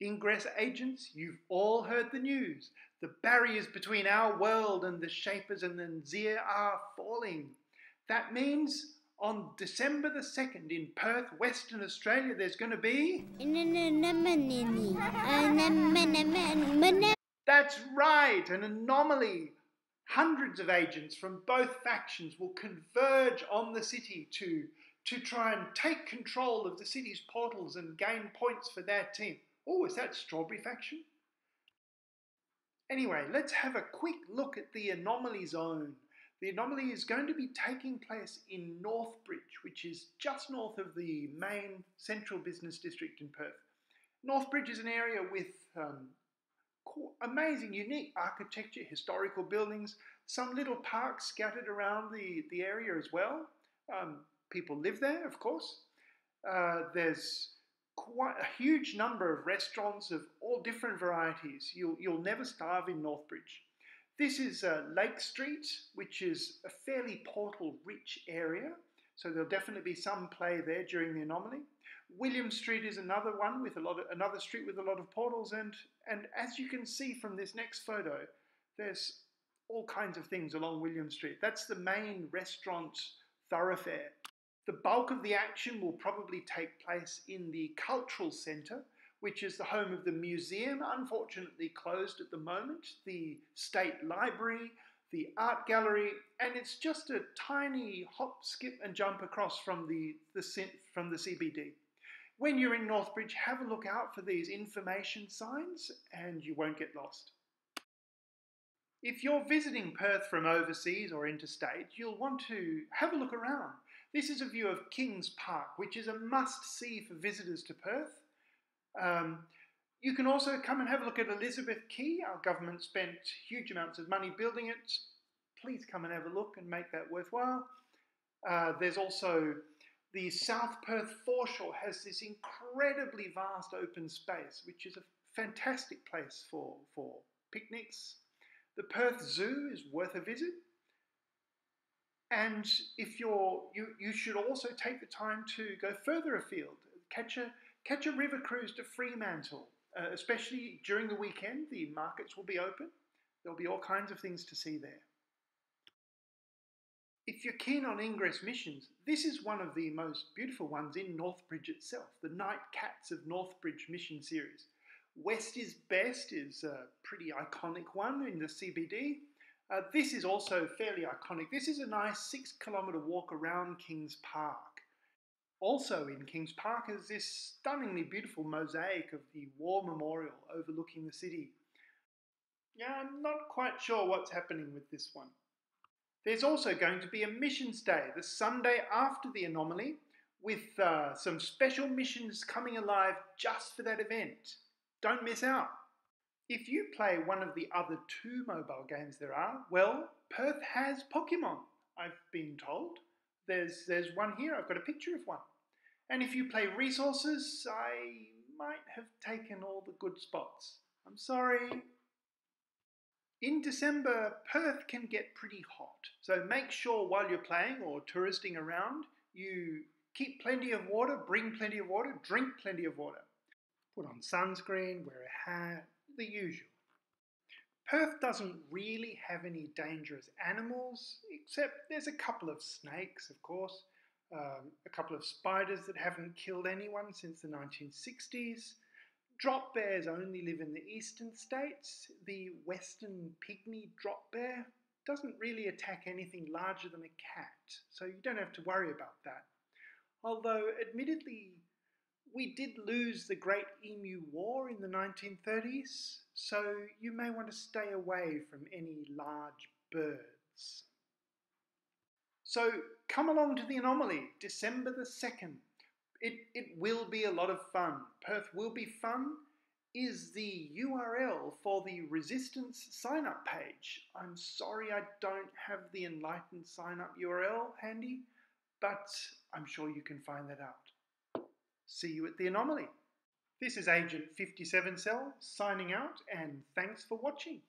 Ingress agents, you've all heard the news. The barriers between our world and the Shapers and the Nzir are falling. That means on December the 2nd in Perth, Western Australia, there's going to be... That's right, an anomaly. Hundreds of agents from both factions will converge on the city to try and take control of the city's portals and gain points for their team. Oh, is that Strawberry faction? Anyway, let's have a quick look at the anomaly zone. The anomaly is going to be taking place in Northbridge, which is just north of the main central business district in Perth. Northbridge is an area with amazing, unique architecture, historical buildings, some little parks scattered around the area as well. People live there, of course. There's quite a huge number of restaurants of all different varieties. You'll never starve in Northbridge. This is Lake Street, which is a fairly portal-rich area, so there'll definitely be some play there during the anomaly. William Street is another one with another street with a lot of portals, and as you can see from this next photo, there's all kinds of things along William Street. That's the main restaurant thoroughfare. The bulk of the action will probably take place in the Cultural Centre, which is the home of the museum, unfortunately closed at the moment, the State Library, the Art Gallery, and it's just a tiny hop, skip and jump across from the CBD. When you're in Northbridge, have a look out for these information signs and you won't get lost. If you're visiting Perth from overseas or interstate, you'll want to have a look around. This is a view of Kings Park, which is a must-see for visitors to Perth. You can also come and have a look at Elizabeth Quay. Our government spent huge amounts of money building it. Please come and have a look and make that worthwhile. There's also the South Perth foreshore has this incredibly vast open space, which is a fantastic place for picnics. The Perth Zoo is worth a visit. And if you should also take the time to go further afield, catch a river cruise to Fremantle, especially during the weekend. The markets will be open. There'll be all kinds of things to see there. If you're keen on Ingress Missions, this is one of the most beautiful ones in Northbridge itself, the Night Cats of Northbridge mission series. West is Best is a pretty iconic one in the CBD. This is also fairly iconic. This is a nice 6-kilometre walk around Kings Park. Also in Kings Park is this stunningly beautiful mosaic of the War Memorial overlooking the city. Yeah, I'm not quite sure what's happening with this one. There's also going to be a missions day, the Sunday after the anomaly, with some special missions coming alive just for that event. Don't miss out. If you play one of the other 2 mobile games there are, well, Perth has Pokemon, I've been told. There's one here, I've got a picture of one. And if you play Resources, I might have taken all the good spots. I'm sorry. In December, Perth can get pretty hot, so make sure while you're playing or touristing around, you keep plenty of water, bring plenty of water, drink plenty of water. Put on sunscreen, wear a hat, the usual. Perth doesn't really have any dangerous animals, except there's a couple of snakes, of course, a couple of spiders that haven't killed anyone since the 1960s. Drop bears only live in the eastern states. The western pygmy drop bear doesn't really attack anything larger than a cat, so you don't have to worry about that. Although, admittedly, we did lose the Great Emu War in the 1930s, so you may want to stay away from any large birds. So come along to the anomaly, December the 2nd. It will be a lot of fun. Perth will be fun is the URL for the Resistance sign-up page. I'm sorry I don't have the enlightened sign-up URL handy, but I'm sure you can find that out. See you at the anomaly. This is Agent 57 Cell signing out, and thanks for watching.